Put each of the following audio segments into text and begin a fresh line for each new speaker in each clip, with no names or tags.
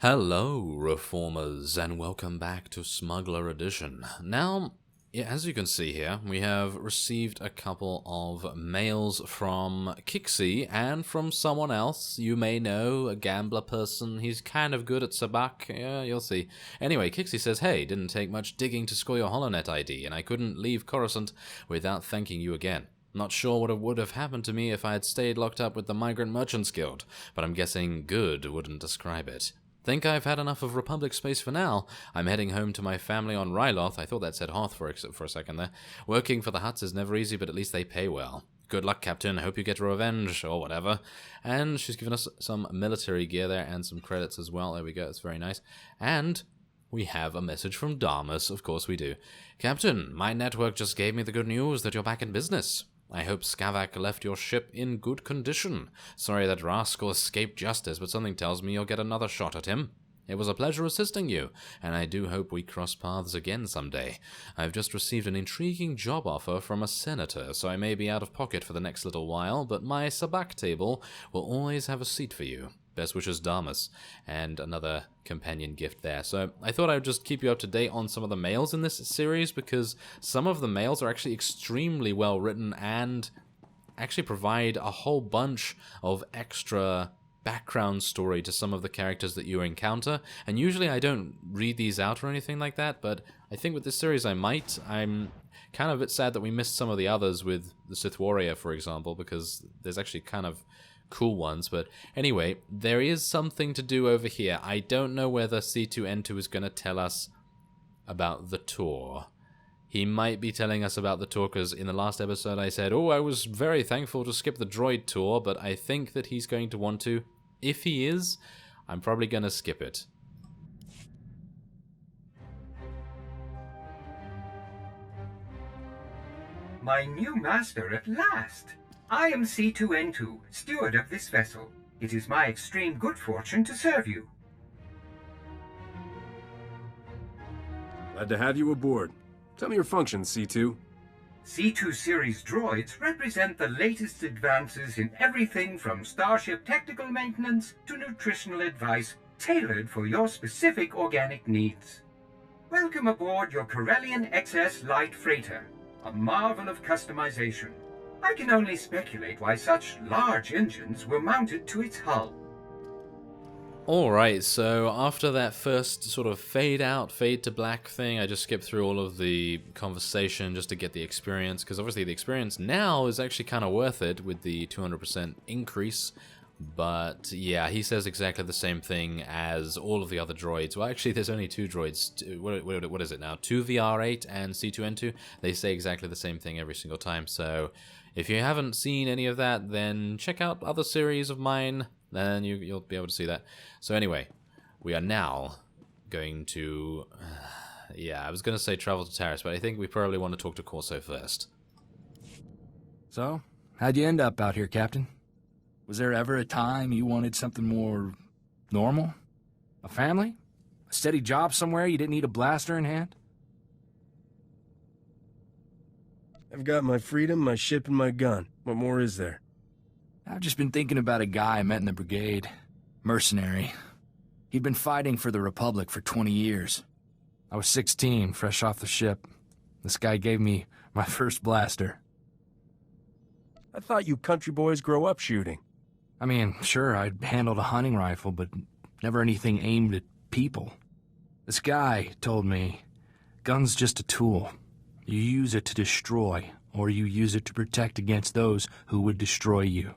Hello, Reformers, and welcome back to Smuggler Edition. Now, as you can see here, we have received a couple of mails from Kixie and from someone else you may know, a gambler person. He's kind of good at sabacc, yeah, you'll see. Anyway, Kixie says, hey, didn't take much digging to score your HoloNet ID, and I couldn't leave Coruscant without thanking you again. Not sure what would have happened to me if I had stayed locked up with the Migrant Merchants Guild, but I'm guessing good wouldn't describe it. Think I've had enough of Republic space for now. I'm heading home to my family on Ryloth. I thought that said Hoth for a second there. Working for the Hutts is never easy, but at least they pay well. Good luck, Captain. Hope you get revenge, or whatever. And she's given us some military gear there and some credits as well. There we go. It's very nice. And we have a message from Darmus. Of course we do. Captain, my network just gave me the good news that you're back in business. I hope Skavak left your ship in good condition. Sorry that rascal escaped justice, but something tells me you'll get another shot at him. It was a pleasure assisting you, and I do hope we cross paths again someday. I've just received an intriguing job offer from a senator, so I may be out of pocket for the next little while, but my sabacc table will always have a seat for you. Best wishes, Darmus, and another companion gift there. So I thought I would just keep you up to date on some of the mails in this series, because some of the mails are actually extremely well written and actually provide a whole bunch of extra background story to some of the characters that you encounter. And usually I don't read these out or anything like that, but I think with this series I might. I'm kind of a bit sad that we missed some of the others with the Sith Warrior, for example, because there's actually kind of cool ones. But anyway, there is something to do over here. I don't know whether C2N2 is going to tell us about the tour. He might be telling us about the tour, because in the last episode I said, oh, I was very thankful to skip the droid tour, but I think that he's going to want to. If he is, I'm probably going to skip it.
My new master at last! I am C2N2, steward of this vessel. It is my extreme good fortune to serve you.
Glad to have you aboard. Tell me your functions, C2.
C2 series droids represent the latest advances in everything from starship technical maintenance to nutritional advice tailored for your specific organic needs. Welcome aboard your Corellian XS light freighter, a marvel of customization. I can only speculate why such large engines were mounted to its hull.
Alright, so after that first sort of fade out, fade to black thing, I just skipped through all of the conversation just to get the experience, because obviously the experience now is actually kind of worth it with the 200% increase. But yeah, he says exactly the same thing as all of the other droids. Well, actually, there's only two droids. What is it now? 2VR8 and C2N2. They say exactly the same thing every single time. So if you haven't seen any of that, then check out other series of mine. Then you'll be able to see that. So anyway, we are now going to... yeah, I was going to say travel to Taris, but I think we probably want to talk to Corso first.
So, how'd you end up out here, Captain? Was there ever a time you wanted something more normal? A family? A steady job somewhere you didn't need a blaster in hand?
I've got my freedom, my ship, and my gun. What more is there?
I've just been thinking about a guy I met in the brigade. Mercenary. He'd been fighting for the Republic for 20 years. I was 16, fresh off the ship. This guy gave me my first blaster.
I thought you country boys grow up shooting.
I mean, sure, I'd handled a hunting rifle, but never anything aimed at people. This guy told me, gun's just a tool. You use it to destroy, or you use it to protect against those who would destroy you.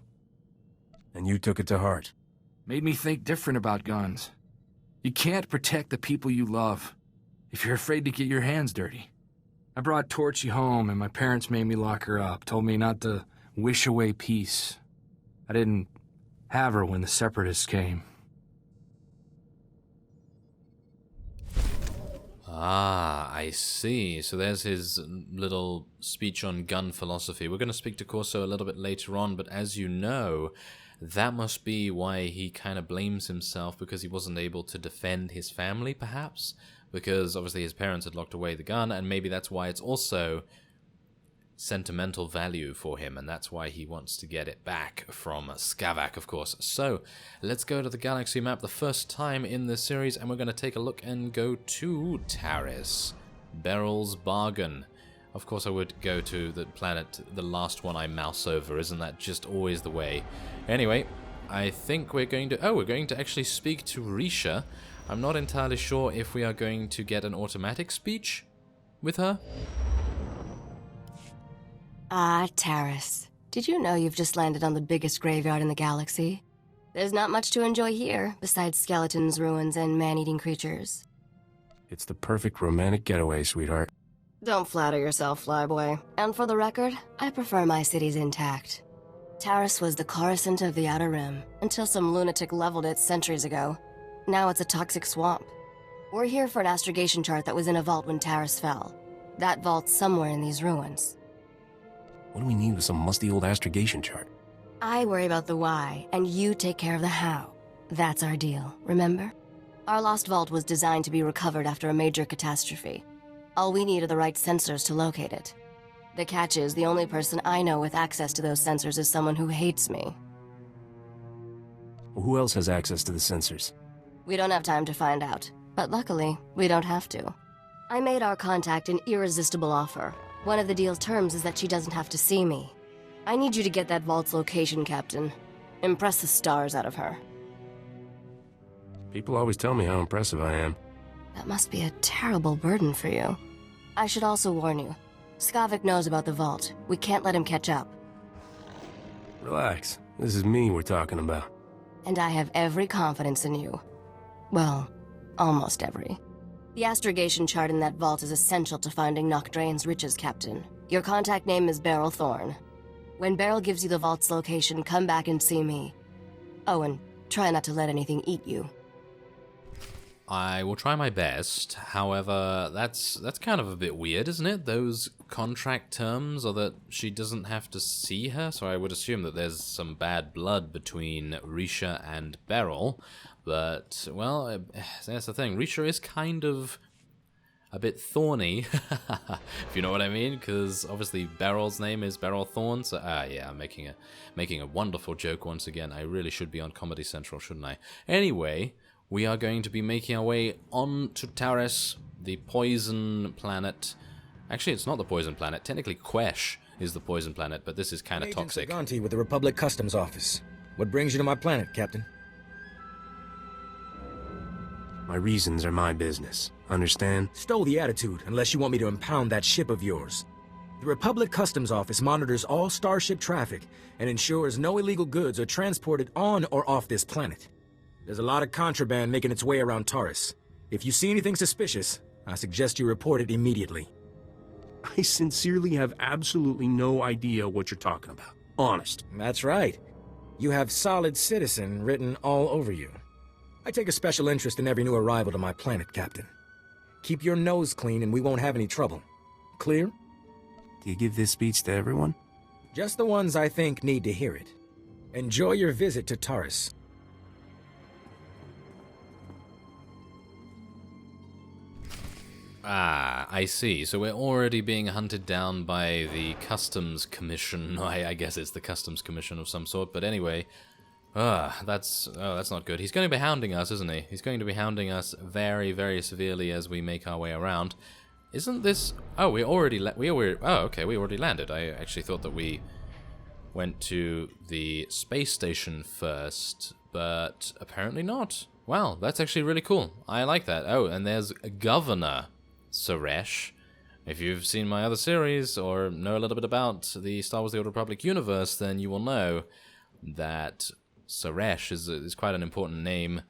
And you took it to heart.
Made me think different about guns. You can't protect the people you love if you're afraid to get your hands dirty. I brought Torchy home, and my parents made me lock her up, told me not to wish away peace. I didn't have her when the Separatists came.
Ah, I see. So there's his little speech on gun philosophy. We're going to speak to Corso a little bit later on, but as you know, that must be why he kind of blames himself, because he wasn't able to defend his family, perhaps? Because obviously his parents had locked away the gun, and maybe that's why it's also sentimental value for him, and that's why he wants to get it back from Skavak, of course. So, let's go to the galaxy map the first time in this series, and we're going to take a look and go to Taris. BERYL'S bargain. Of course I would go to the planet, the last one I mouse over, isn't that just always the way? Anyway, I think we're going to... Oh, we're going to actually speak to Risha. I'm not entirely sure if we are going to get an automatic speech with her.
Ah, Taris. Did you know you've just landed on the biggest graveyard in the galaxy? There's not much to enjoy here, besides skeletons, ruins, and man-eating creatures.
It's the perfect romantic getaway, sweetheart.
Don't flatter yourself, flyboy. And for the record, I prefer my cities intact. Taris was the Coruscant of the Outer Rim, until some lunatic leveled it centuries ago. Now it's a toxic swamp. We're here for an astrogation chart that was in a vault when Taris fell. That vault's somewhere in these ruins.
What do we need with some musty old astrogation chart?
I worry about the why, and you take care of the how. That's our deal, remember? Our lost vault was designed to be recovered after a major catastrophe. All we need are the right sensors to locate it. The catch is, the only person I know with access to those sensors is someone who hates me.
Well, who else has access to the sensors?
We don't have time to find out, but luckily, we don't have to. I made our contact an irresistible offer. One of the deal's terms is that she doesn't have to see me. I need you to get that vault's location, Captain. Impress the stars out of her.
People always tell me how impressive I am.
That must be a terrible burden for you. I should also warn you. Skavak knows about the vault. We can't let him catch up.
Relax. This is me we're talking about.
And I have every confidence in you. Well, almost every. The astrogation chart in that vault is essential to finding Nocdrane's riches, Captain. Your contact name is Beryl Thorn. When Beryl gives you the vault's location, come back and see me. Oh, and try not to let anything eat you.
I will try my best. However, that's kind of a bit weird, isn't it? Those contract terms are that she doesn't have to see her, so I would assume that there's some bad blood between Risha and Beryl. But, well, that's the thing. Risha is kind of a bit thorny, if you know what I mean, because obviously Beryl's name is Beryl Thorn, so, yeah, I'm making a wonderful joke once again. I really should be on Comedy Central, shouldn't I? Anyway, we are going to be making our way on to Taris, the poison planet. Actually, it's not the poison planet. Technically, Quesh is the poison planet, but this is kind of toxic.
Agent Saganti with the Republic Customs Office. What brings you to my planet, Captain?
My reasons are my business. Understand?
Stow the attitude, unless you want me to impound that ship of yours. The Republic Customs Office monitors all starship traffic and ensures no illegal goods are transported on or off this planet. There's a lot of contraband making its way around Taris. If you see anything suspicious, I suggest you report it immediately.
I sincerely have absolutely no idea what you're talking about. Honest.
That's right. You have solid citizen written all over you. I take a special interest in every new arrival to my planet, Captain. Keep your nose clean and we won't have any trouble. Clear?
Do you give this speech to everyone?
Just the ones I think need to hear it. Enjoy your visit to Taris.
Ah, I see. So we're already being hunted down by the Customs Commission. I guess it's the Customs Commission of some sort, but anyway. That's not good. He's going to be hounding us, isn't he? He's going to be hounding us very, very severely as we make our way around. Isn't this... Oh, we already landed. I actually thought that we went to the space station first, but apparently not. Wow, that's actually really cool. I like that. Oh, and there's Governor Suresh. If you've seen my other series or know a little bit about the Star Wars The Old Republic universe, then you will know that Suresh is quite an important name,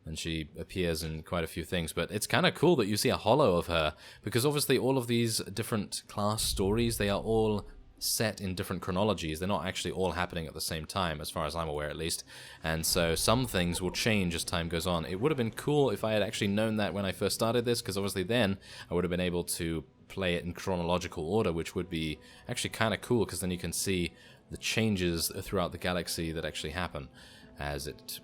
and she appears in quite a few things, but it's kind of cool that you see a holo of her, because obviously all of these different class stories, they are all set in different chronologies. They're not actually all happening at the same time, as far as I'm aware at least, and so some things will change as time goes on. It would have been cool if I had actually known that when I first started this, because obviously then I would have been able to play it in chronological order, which would be actually kind of cool, because then you can see the changes throughout the galaxy that actually happen as it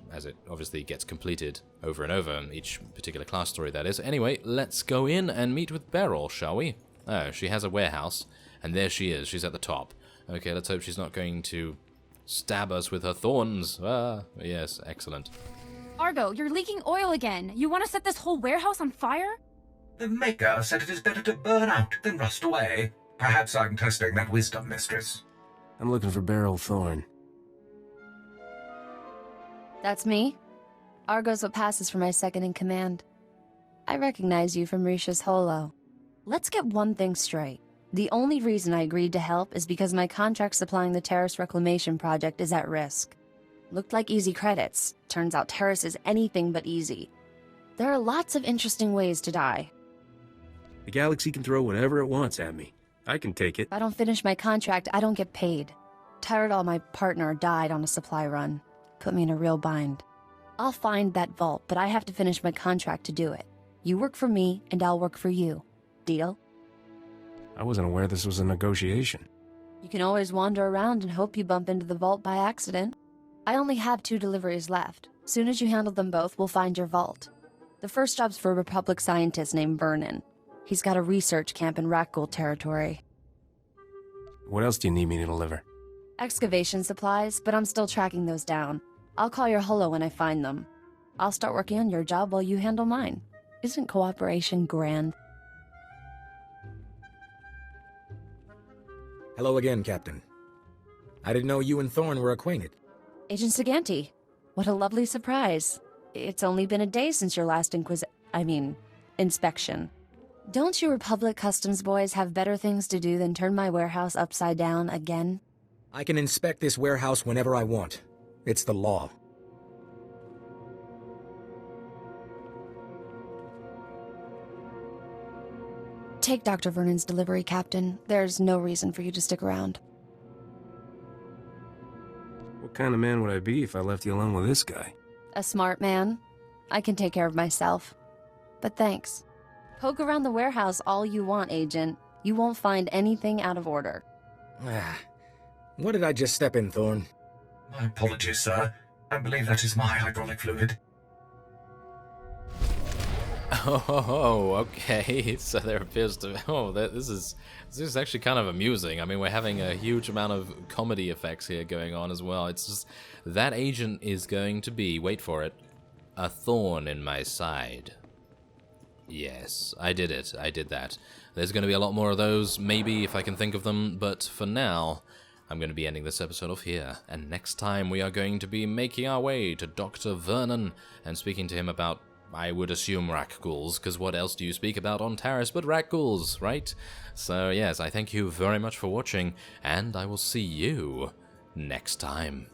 obviously gets completed over and over in each particular class story, that is. Anyway, let's go in and meet with Beryl, shall we? Oh, she has a warehouse, And there she is. She's at the top. Okay, let's hope she's not going to stab us with her thorns. Ah, yes, excellent.
Argo, you're leaking oil again. You want to set this whole warehouse on fire?
The Maker said it is better to burn out than rust away. Perhaps I'm testing that wisdom, mistress.
I'm looking for Beryl Thorn.
That's me. Argo's what passes for my second in command. I recognize you from Risha's holo. Let's get one thing straight. The only reason I agreed to help is because my contract supplying the Terrace Reclamation Project is at risk. Looked like easy credits. Turns out Terrace is anything but easy. There are lots of interesting ways to die.
The galaxy can throw whatever it wants at me. I can take it.
If I don't finish my contract, I don't get paid. Tyrell, my partner, died on a supply run. Put me in a real bind. I'll find that vault, but I have to finish my contract to do it. You work for me, and I'll work for you. Deal?
I wasn't aware this was a negotiation.
You can always wander around and hope you bump into the vault by accident. I only have 2 deliveries left. Soon as you handle them both, we'll find your vault. The first job's for a Republic scientist named Vernon. He's got a research camp in Rakghoul territory.
What else do you need me to deliver?
Excavation supplies, but I'm still tracking those down. I'll call your holo when I find them. I'll start working on your job while you handle mine. Isn't cooperation grand?
Hello again, Captain. I didn't know you and Thorn were acquainted.
Agent Saganti, what a lovely surprise. It's only been a day since your last inspection. Don't you Republic Customs boys have better things to do than turn my warehouse upside down again?
I can inspect this warehouse whenever I want. It's the law.
Take Dr. Vernon's delivery, Captain. There's no reason for you to stick around.
What kind of man would I be if I left you alone with this guy?
A smart man. I can take care of myself. But thanks. Poke around the warehouse all you want, Agent. You won't find anything out of order.
What did I just step in, Thorn?
My apologies, sir. I believe that is my hydraulic fluid.
Oh, okay. So there appears to be... Oh, this is actually kind of amusing. I mean, we're having a huge amount of comedy effects here going on as well. It's just... That agent is going to be, wait for it, a thorn in my side. Yes, I did it. I did that. There's going to be a lot more of those, maybe, if I can think of them. But for now, I'm going to be ending this episode off here. And next time, we are going to be making our way to Dr. Vernon and speaking to him about... I would assume Rakghouls, because what else do you speak about on Taris but Rakghouls, right? So yes, I thank you very much for watching, and I will see you next time.